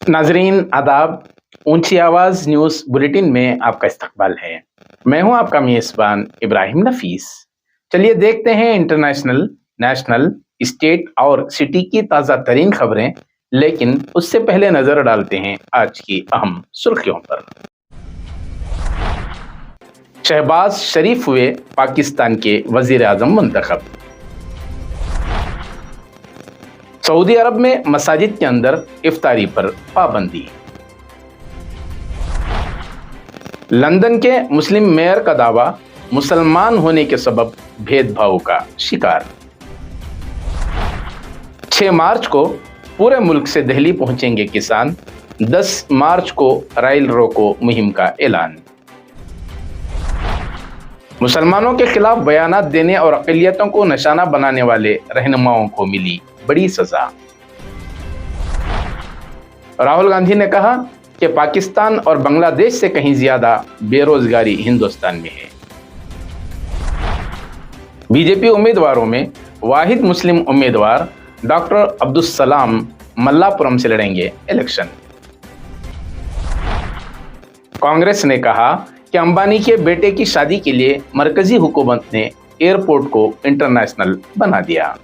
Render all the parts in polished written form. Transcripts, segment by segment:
नाजरीन आदाब। ऊंची आवाज न्यूज बुलेटिन में आपका इस्तकबाल है। मैं हूं आपका मेजबान इब्राहिम नफीस। चलिए देखते हैं इंटरनेशनल, नेशनल, स्टेट और सिटी की ताज़ा तरीन खबरें, लेकिन उससे पहले नजर डालते हैं आज की अहम सुर्खियों पर। शहबाज शरीफ हुए पाकिस्तान के वजीर आजम मुंतखब। सऊदी अरब में मसाजिद के अंदर इफ्तारी पर पाबंदी। लंदन के मुस्लिम मेयर का दावा, मुसलमान होने के सबब भेदभाव का शिकार। 6 मार्च को पूरे मुल्क से दिल्ली पहुंचेंगे किसान। 10 मार्च को राइल रोको मुहिम का ऐलान। मुसलमानों के खिलाफ बयानात देने और अक़लियतों को निशाना बनाने वाले रहनुमाओं को मिली बड़ी सजा। राहुल गांधी ने कहा कि पाकिस्तान और बांग्लादेश से कहीं ज्यादा बेरोजगारी हिंदुस्तान में है। बीजेपी उम्मीदवारों में वाहिद मुस्लिम उम्मीदवार डॉक्टर अब्दुस्सलाम मल्लापुरम से लड़ेंगे इलेक्शन। कांग्रेस ने कहा कि अंबानी के बेटे की शादी के लिए मरकजी हुकूमत ने एयरपोर्ट को इंटरनेशनल बना दिया।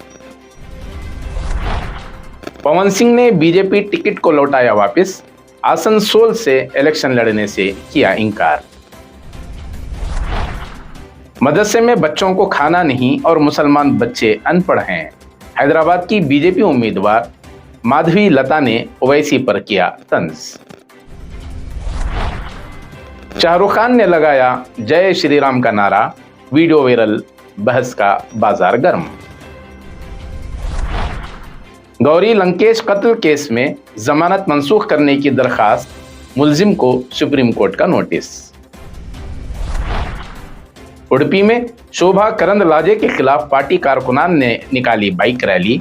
पवन सिंह ने बीजेपी टिकट को लौटाया वापस। आसनसोल से इलेक्शन लड़ने से किया इनकार। मदरसे में बच्चों को खाना नहीं और मुसलमान बच्चे अनपढ़ हैं। हैदराबाद की बीजेपी उम्मीदवार माधवी लता ने ओवैसी पर किया तंज। शाहरुख खान ने लगाया जय श्री राम का नारा, वीडियो वायरल, बहस का बाजार गर्म। गौरी लंकेश कत्ल केस में जमानत मंसूख करने की दरखास्त, मुलजिम को सुप्रीम कोर्ट का नोटिस। उडुपी में शोभा करंदलाजे के खिलाफ पार्टी कारकुनान ने निकाली बाइक रैली।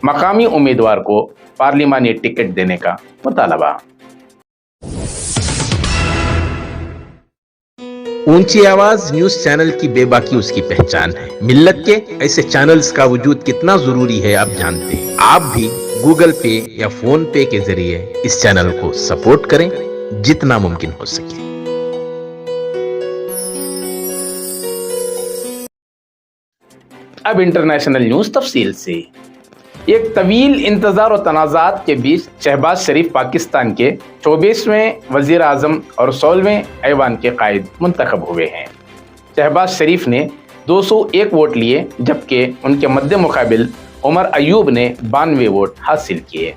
मकामी उम्मीदवार को पार्लिमानी टिकट देने का मुतालबा। ऊंची आवाज न्यूज चैनल की बेबाकी उसकी पहचान है। मिल्लत के ऐसे चैनल्स का वजूद कितना जरूरी है आप जानते हैं। आप भी गूगल पे या फोन पे के जरिए इस चैनल को सपोर्ट करें जितना मुमकिन हो सके। अब इंटरनेशनल न्यूज तफसील से। एक तवील इंतजार और तनाज़ात के बीच शहबाज शरीफ पाकिस्तान के 24वें वजीर आजम और 16वें ऐवान के कायद मुंतखब हुए हैं। शहबाज शरीफ ने 201 वोट लिए, जबकि उनके मद्दे मुकाबिल उमर अयूब ने 92 वोट हासिल किए।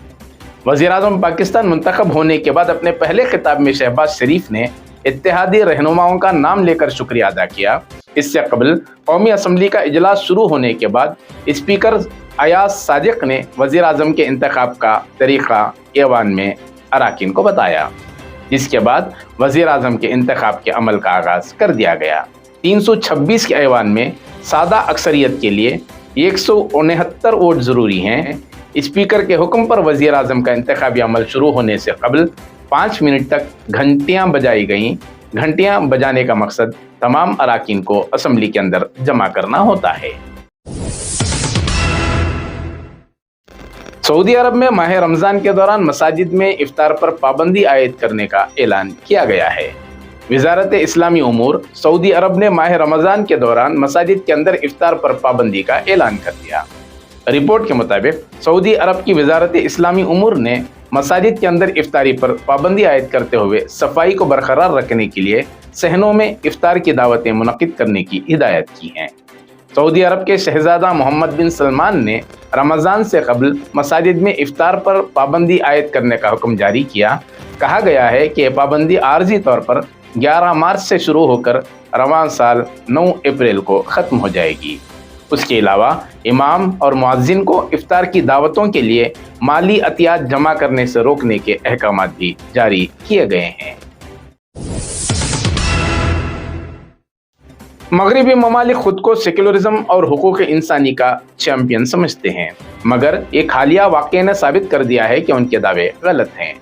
वजीर आजम पाकिस्तान मुंतखब होने के बाद अपने पहले खिताब में शहबाज शरीफ ने इत्तेहादी रहनुमाओं का नाम लेकर शुक्रिया अदा किया। इससे कबल कौमी असम्बली का इजलास शुरू होने के बाद स्पीकर अयाज सादिक ने वजीर आजम के इंतखाब का तरीक़ा ऐवान में अराकीन को बताया, जिसके बाद वजीर आजम के इंतखाब के अमल का आगाज कर दिया गया। 326 के ऐवान में सादा अक्सरियत के लिए 169 वोट जरूरी हैं। स्पीकर के हुक्म पर वजीर आजम का इंतखाबी अमल शुरू होने से कबल 5 मिनट तक घंटियां बजाई गईं। घंटियां बजाने का मकसद तमाम अराकीन को असम्बली के अंदर जमा करना होता है। सऊदी अरब में माह रमजान के दौरान मसाजिद में इफ्तार पर पाबंदी आयद करने का ऐलान किया गया है। वजारत इस्लामी उमूर सऊदी अरब ने माह रमजान के दौरान मसाजिद के अंदर इफ्तार पर पाबंदी का ऐलान कर दिया। रिपोर्ट के मुताबिक सऊदी अरब की वजारत इस्लामी उमूर ने मसाजिद के अंदर इफ्तारी पर पाबंदी आयद करते हुए सफाई को बरकरार रखने के लिए सहनों में इफ्तार की दावतें मुनक्किद करने की हिदायत की हैं। सऊदी अरब के शहजादा मोहम्मद बिन सलमान ने रमज़ान से कबल मसाजिद में इफ्तार पर पाबंदी आयद करने का हुक्म जारी किया। कहा गया है कि यह पाबंदी आर्जी तौर पर 11 मार्च से शुरू होकर रवां साल 9 अप्रैल को ख़त्म हो जाएगी। उसके अलावा इमाम और मुअज्जिन को इफ्तार की दावतों के लिए माली अतियात जमा करने से रोकने के अहकाम भी जारी किए गए हैं। मगरबी ममालिक खुद को सेक्युलरिज्म और हुकूक इंसानी का चैंपियन समझते हैं, मगर एक हालिया वाक़या ने साबित कर दिया है कि उनके दावे गलत हैं।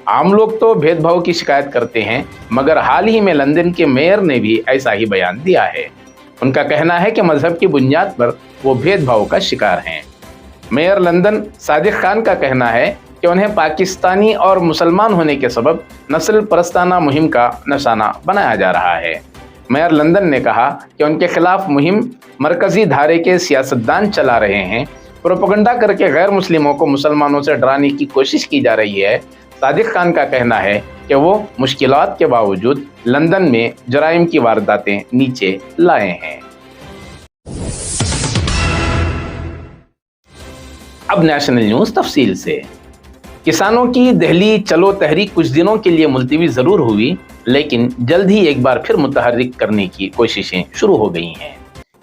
आम लोग तो भेदभाव की शिकायत करते हैं, मगर हाल ही में लंदन के मेयर ने भी ऐसा ही बयान दिया है। उनका कहना है कि मजहब की बुनियाद पर वो भेदभाव का शिकार हैं। मेयर लंदन सादिक खान का कहना है कि उन्हें पाकिस्तानी और मुसलमान होने के सबब नस्ल परस्ताना मुहिम का निशाना बनाया जा रहा है। मेयर लंदन ने कहा कि उनके खिलाफ मुहिम मरकजी धारे के सियासतदान चला रहे हैं, प्रोपेगेंडा करके गैर मुस्लिमों को मुसलमानों से डराने की कोशिश की जा रही है। सादिक खान का कहना है कि वो मुश्किलात के बावजूद लंदन में जराइम की वारदातें नीचे लाए हैं। अब नेशनल न्यूज तफसील से। किसानों की दिल्ली चलो तहरीक कुछ दिनों के लिए मुलतवी जरूर हुई, लेकिन जल्द ही एक बार फिर मुतहर्रिक करने की कोशिशें शुरू हो गई हैं।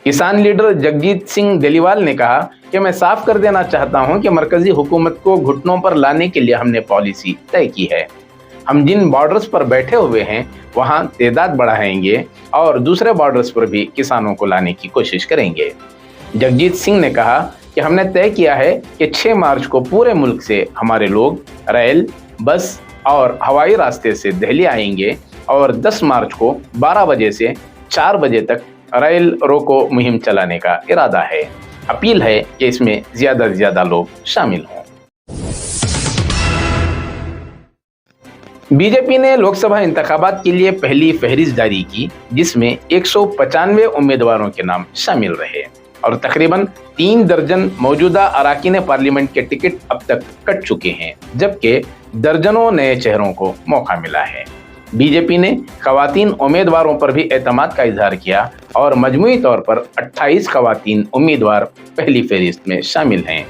किसान लीडर जगजीत सिंह डेलीवाल ने कहा कि मैं साफ कर देना चाहता हूं कि मरकजी हुकूमत को घुटनों पर लाने के लिए हमने पॉलिसी तय की है। हम जिन बॉर्डर्स पर बैठे हुए हैं वहां तादाद बढ़ाएंगे और दूसरे बॉर्डर्स पर भी किसानों को लाने की कोशिश करेंगे। जगजीत सिंह ने कहा कि हमने तय किया है कि 6 मार्च को पूरे मुल्क से हमारे लोग रेल, बस और हवाई रास्ते से दिल्ली आएंगे और 10 मार्च को 12 बजे से 4 बजे तक रेल रोको मुहिम चलाने का इरादा है। अपील है कि इसमें ज्यादा से ज्यादा लोग शामिल हों। बीजेपी ने लोकसभा इंतखाबात के लिए पहली फहरिस्त जारी की, जिसमें 195 उम्मीदवारों के नाम शामिल रहे और तकरीबन 3 दर्जन मौजूदा अराकीन पार्लियामेंट के टिकट अब तक कट चुके हैं, जबकि दर्जनों नए चेहरों को मौका मिला है। बीजेपी ने खवातीन उम्मीदवारों पर भी एतमाद का इजहार किया और मजमूई तौर पर 28 खवातीन उम्मीदवार पहली फहरिस्त में शामिल हैं।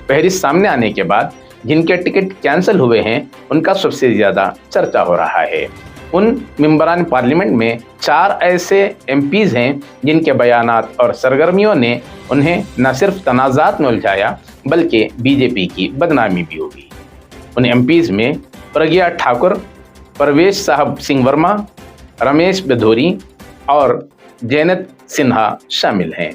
फहरिस्त सामने आने के बाद जिनके टिकट कैंसिल हुए हैं उनका सबसे ज्यादा चर्चा हो रहा है। उन मेंबरान पार्लियामेंट में 4 ऐसे एमपीज हैं जिनके बयानात और सरगर्मियों ने उन्हें न सिर्फ तनाज़ात में उलझाया बल्कि बीजेपी की बदनामी भी होगी। उन एमपीज में प्रज्ञा ठाकुर, परवेश साहब सिंह वर्मा, रमेश बिधोरी और जैनत सिन्हा शामिल हैं।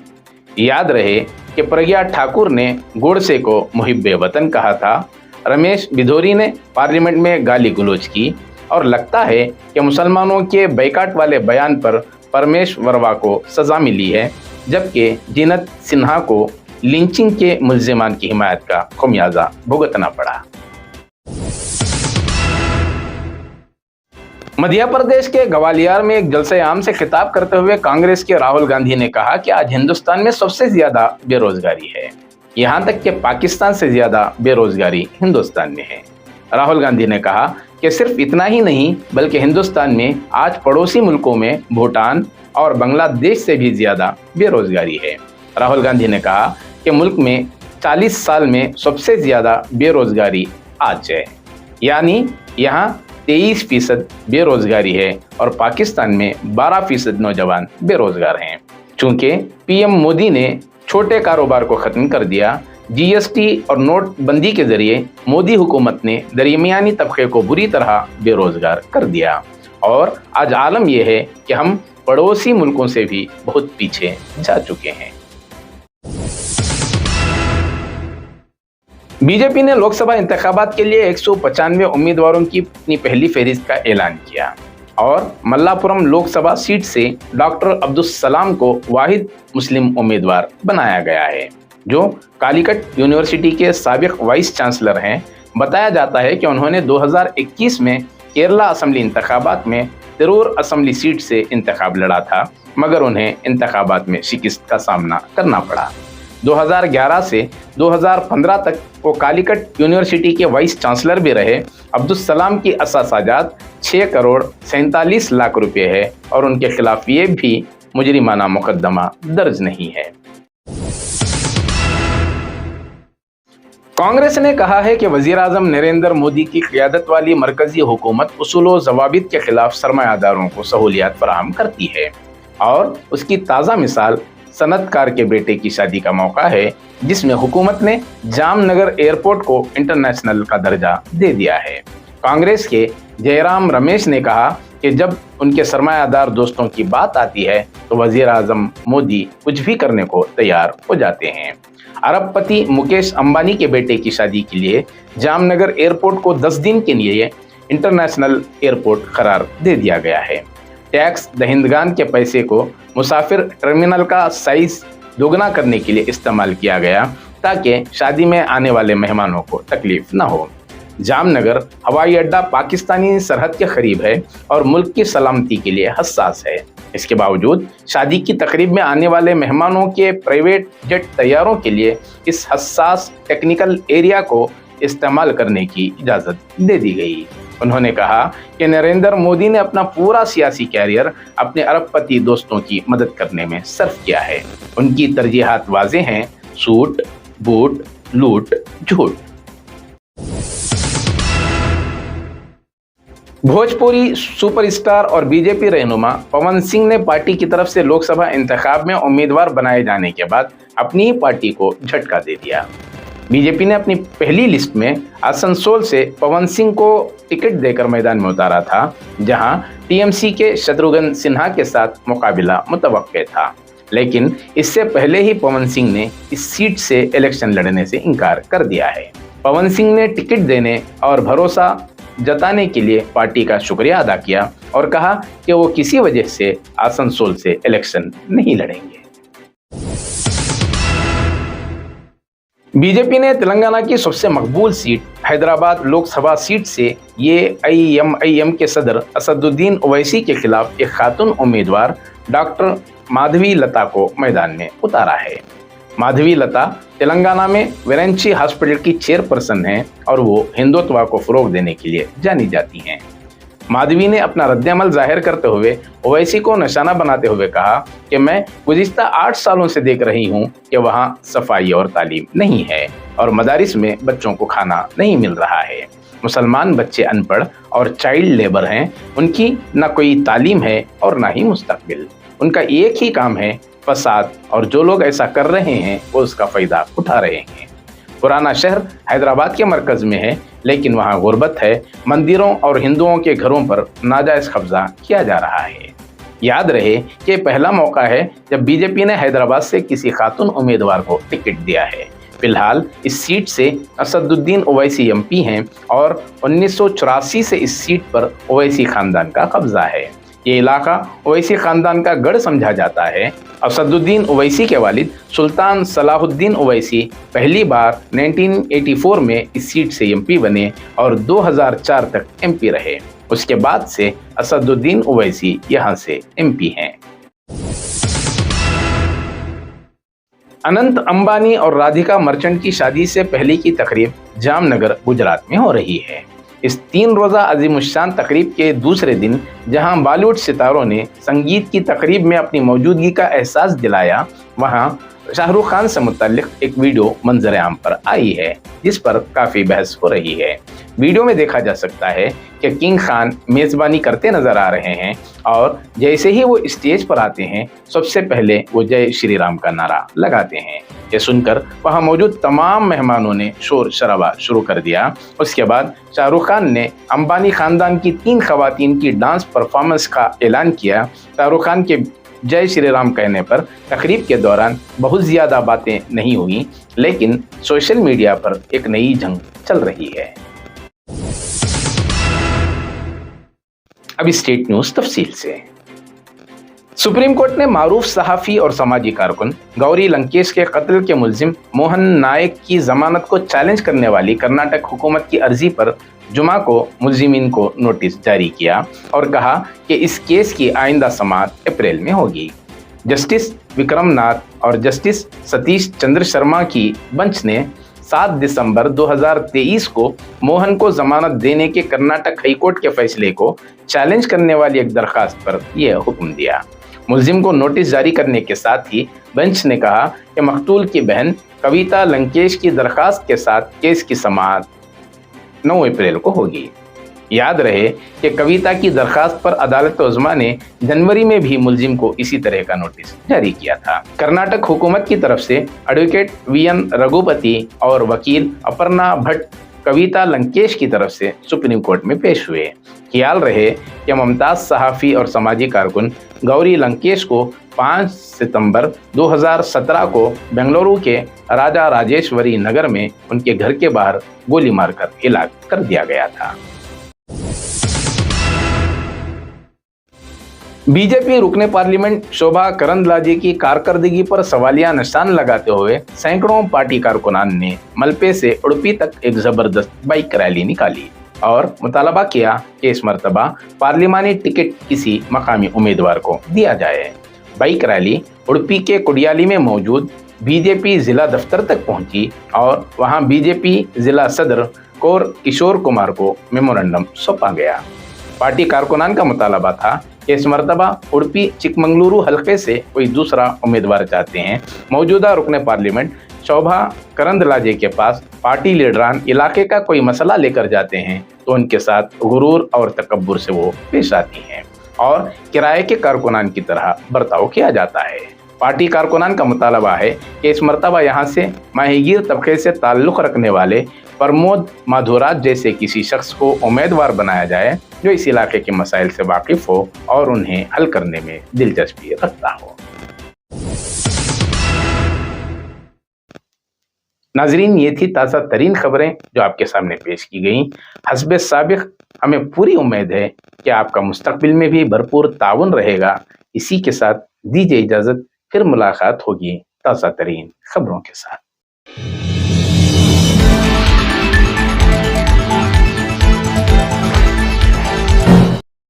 याद रहे कि प्रज्ञा ठाकुर ने गोडसे को मुहिब्बे वतन कहा था, रमेश बिधोरी ने पार्लियामेंट में गाली गलौज की और लगता है कि मुसलमानों के बैकाट वाले बयान पर परमेश वर्मा को सजा मिली है, जबकि जैनत सिन्हा को लिंचिंग के मुल्जिमान की हिमायत का खमियाजा भुगतना पड़ा। मध्य प्रदेश के ग्वालियर में एक जलसे आम से खिताब करते हुए कांग्रेस के राहुल गांधी ने कहा कि आज हिंदुस्तान में सबसे ज्यादा बेरोजगारी है, यहां तक कि पाकिस्तान से ज्यादा बेरोजगारी हिंदुस्तान में है। राहुल गांधी ने कहा कि सिर्फ इतना ही नहीं बल्कि हिंदुस्तान में आज पड़ोसी मुल्कों में भूटान और बांग्लादेश से भी ज्यादा बेरोजगारी है। राहुल गांधी ने कहा कि मुल्क में 40 साल में सबसे ज्यादा बेरोजगारी आज है, यानी यहाँ 23% बेरोजगारी है और पाकिस्तान में 12% नौजवान बेरोजगार हैं। चूंकि पीएम मोदी ने छोटे कारोबार को खत्म कर दिया, जीएसटी और नोटबंदी के जरिए मोदी हुकूमत ने दरमियानी तबके को बुरी तरह बेरोजगार कर दिया और आज आलम यह है कि हम पड़ोसी मुल्कों से भी बहुत पीछे जा चुके हैं। बीजेपी ने लोकसभा इंतखाबात के लिए 195 उम्मीदवारों की अपनी पहली फहरिस्त का ऐलान किया और मल्लापुरम लोकसभा सीट से डॉक्टर अब्दुल सलाम को वाहिद मुस्लिम उम्मीदवार बनाया गया है, जो कालीकट यूनिवर्सिटी के साबिक वाइस चांसलर हैं। बताया जाता है कि उन्होंने 2021 में केरला असेंबली इंतखाबात में तिरूर असेंबली सीट से इंतखाब लड़ा था, मगर उन्हें इंतखाबात में शिकस्त का सामना करना पड़ा। 2011 से 2015 तक वो कालीकट यूनिवर्सिटी के वाइस चांसलर भी रहे। अब्दुल सलाम की असासाजात 6 करोड़ 47 लाख रुपए है और उनके खिलाफ ये भी मुजरिमाना मुकदमा दर्ज नहीं है। कांग्रेस ने कहा है कि वजीर आजम नरेंद्र मोदी की क़ियादत वाली मरकजी हुकूमत उसूल व ज़वाबित के खिलाफ सरमायादारों को सहूलियात फराहम करती है और उसकी ताज़ा मिसाल सनतकार के बेटे की शादी का मौका है, जिसमें हुकूमत ने जामनगर एयरपोर्ट को इंटरनेशनल का दर्जा दे दिया है। कांग्रेस के जयराम रमेश ने कहा कि जब उनके सरमायादार दोस्तों की बात आती है तो वजीर आजम मोदी कुछ भी करने को तैयार हो जाते हैं। अरबपति मुकेश अंबानी के बेटे की शादी के लिए जामनगर एयरपोर्ट को 10 दिन के लिए इंटरनेशनल एयरपोर्ट करार दे दिया गया है। टैक्स दहिंदगान के पैसे को मुसाफिर टर्मिनल का साइज दोगुना करने के लिए इस्तेमाल किया गया ताकि शादी में आने वाले मेहमानों को तकलीफ न हो। जामनगर हवाई अड्डा पाकिस्तानी सरहद के करीब है और मुल्क की सलामती के लिए हसास है। इसके बावजूद शादी की तकरीब में आने वाले मेहमानों के प्राइवेट जेट तैयारों के लिए इस हसास टेक्निकल एरिया को इस्तेमाल करने की इजाज़त दे दी गई। उन्होंने कहा कि नरेंद्र मोदी ने अपना पूरा सियासी कैरियर अपने अरबपति दोस्तों की मदद करने में सर्फ किया है। उनकी तरजीहात वाज़ेह हैं: सूट, बूट, लूट, झूठ। भोजपुरी सुपरस्टार और बीजेपी रहनुमा पवन सिंह ने पार्टी की तरफ से लोकसभा इंतखाब में उम्मीदवार बनाए जाने के बाद अपनी पार्टी को झटका दे दिया। बीजेपी ने अपनी पहली लिस्ट में आसनसोल से पवन सिंह को टिकट देकर मैदान में उतारा था, जहां टीएमसी के शत्रुघ्न सिन्हा के साथ मुकाबला मुतवक्के था। लेकिन इससे पहले ही पवन सिंह ने इस सीट से इलेक्शन लड़ने से इनकार कर दिया है। पवन सिंह ने टिकट देने और भरोसा जताने के लिए पार्टी का शुक्रिया अदा किया और कहा कि वो किसी वजह से आसनसोल से इलेक्शन नहीं लड़ेंगे। बीजेपी ने तेलंगाना की सबसे मकबूल सीट हैदराबाद लोकसभा सीट से एआईएमआईएम के सदर असदुद्दीन ओवैसी के खिलाफ एक खातून उम्मीदवार डॉक्टर माधवी लता को मैदान में उतारा है। माधवी लता तेलंगाना में वेरेंची हॉस्पिटल की चेयरपर्सन हैं और वो हिंदुत्व को फरोग देने के लिए जानी जाती हैं। माधवी ने अपना रद्द-ए-अमल जाहिर करते हुए ओवैसी को निशाना बनाते हुए कहा कि मैं गुज़िश्ता 8 सालों से देख रही हूं कि वहां सफाई और तालीम नहीं है और मदारिस में बच्चों को खाना नहीं मिल रहा है। मुसलमान बच्चे अनपढ़ और चाइल्ड लेबर हैं, उनकी ना कोई तालीम है और ना ही मुस्तकबिल। उनका एक ही काम है फसाद, और जो लोग ऐसा कर रहे हैं वो उसका फ़ायदा उठा रहे हैं। पुराना शहर हैदराबाद के मरकज में है, लेकिन वहाँ गुर्बत है। मंदिरों और हिंदुओं के घरों पर नाजायज़ कब्जा किया जा रहा है। याद रहे कि पहला मौका है जब बीजेपी ने हैदराबाद से किसी खातून उम्मीदवार को टिकट दिया है। फिलहाल इस सीट से असदुद्दीन ओवैसी एमपी हैं और 1984 से इस सीट पर ओवैसी खानदान का कब्जा है। ये इलाका ओवैसी खानदान का गढ़ समझा जाता है। असदुद्दीन ओवैसी के वालिद सुल्तान सलाहुद्दीन ओवैसी पहली बार 1984 में इस सीट से एमपी बने और 2004 तक एमपी रहे। उसके बाद से असदुद्दीन ओवैसी यहां से एमपी हैं। अनंत अंबानी और राधिका मर्चेंट की शादी से पहले की तकरीब जामनगर गुजरात में हो रही है। इस 3 रोज़ा अजीमुश्शान तकरीब के दूसरे दिन जहां बॉलीवुड सितारों ने संगीत की तकरीब में अपनी मौजूदगी का एहसास दिलाया, वहां शाहरुख खान से मुताल्लिक एक वीडियो मंजर आम पर आई है, जिस पर काफ़ी बहस हो रही है। वीडियो में देखा जा सकता है कि किंग खान मेज़बानी करते नजर आ रहे हैं और जैसे ही वो स्टेज पर आते हैं, सबसे पहले वो जय श्री राम का नारा लगाते हैं। ये सुनकर वहाँ मौजूद तमाम मेहमानों ने शोर शराबा शुरू कर दिया। उसके बाद शाहरुख खान ने अंबानी खानदान की 3 खवातीन की डांस परफॉर्मेंस का ऐलान किया। शाहरुख खान के जय श्री राम कहने पर तकरीब के दौरान बहुत ज़्यादा बातें नहीं हुई, लेकिन सोशल मीडिया पर एक नई जंग चल रही है। अब स्टेट न्यूज़ तफसील से। सुप्रीम कोर्ट ने मारूफ सहाफ़ी और समाजी कारकुन गौरी लंकेश के कत्ल के मुल्जिम मोहन नायक की जमानत को चैलेंज करने वाली कर्नाटक हुकूमत की अर्जी पर जुमा को मुल्जिमीन को नोटिस जारी किया और कहा कि इस केस की आइंदा समाअत अप्रैल में होगी। जस्टिस विक्रम नाथ और जस्टिस सतीश चंद्र शर्मा की बेंच ने 7 दिसंबर 2023 को मोहन को जमानत देने के कर्नाटक हाईकोर्ट के फैसले को चैलेंज करने वाली एक दरखास्त पर यह हुक्म दिया। मुल्जिम को नोटिस जारी करने के साथ ही बेंच ने कहा कि मकतूल की बहन कविता लंकेश की दरखास्त के साथ केस की समाअत 9 अप्रैल को होगी। याद रहे कि कविता की दरखास्त पर अदालत उज़्मा ने जनवरी में भी मुल्जिम को इसी तरह का नोटिस जारी किया था। कर्नाटक हुकूमत की तरफ से एडवोकेट वीएन रघुपति और वकील अपर्णा भट्ट कविता लंकेश की तरफ से सुप्रीम कोर्ट में पेश हुए। ख्याल रहे कि मुमताज़ सहाफ़ी और समाजी कारकुन गौरी लंकेश को 5 सितंबर 2017 को बेंगलुरु के राजा राजेश्वरी नगर में उनके घर के बाहर गोली मारकर हलाक कर दिया गया था। बीजेपी रुकने पार्लियामेंट शोभा करंदलाजे की कारकर्दगी पर सवालिया निशान लगाते हुए सैकड़ों पार्टी कारकुनान ने मलपे से उड़पी तक एक जबरदस्त बाइक रैली निकाली और मुतालबा किया कि इस मर्तबा पार्लिमानी टिकट किसी मकामी उम्मीदवार को दिया जाए। बाइक रैली उड़पी के कुडियाली में मौजूद बीजेपी जिला दफ्तर तक पहुंची और वहां बीजेपी जिला सदर कोर किशोर कुमार को मेमोरेंडम सौंपा गया। पार्टी कारकुनान का मुतालबा था कि इस मर्तबा उड़पी चिकमंगलुरु हलके से कोई दूसरा उम्मीदवार चाहते हैं। मौजूदा रुकने पार्लियामेंट शोभा करंदलाजे के पास पार्टी लीडरान इलाके का कोई मसला लेकर जाते हैं तो उनके साथ गुरूर और तकब्बुर से वो पेश आती हैं और किराए के कारकुनान की तरह बर्ताव किया जाता है। पार्टी कारकुनान का मुतालबा है कि इस मर्तबा यहाँ से माहीगीर तबके से ताल्लुक़ रखने वाले प्रमोद माधुराज जैसे किसी शख्स को उम्मीदवार बनाया जाए जो इस इलाके के मसाइल से वाकिफ हो और उन्हें हल करने में दिलचस्पी रखता हो। नाजरीन, ये थी ताज़ा तरीन खबरें जो आपके सामने पेश की गई। हस्बे साबिक़ हमें पूरी उम्मीद है कि आपका मुस्तकबिल में भी भरपूर ताउन रहेगा। इसी के साथ दीजिए इजाज़त, फिर मुलाकात होगी ताज़ा तरीन खबरों के साथ।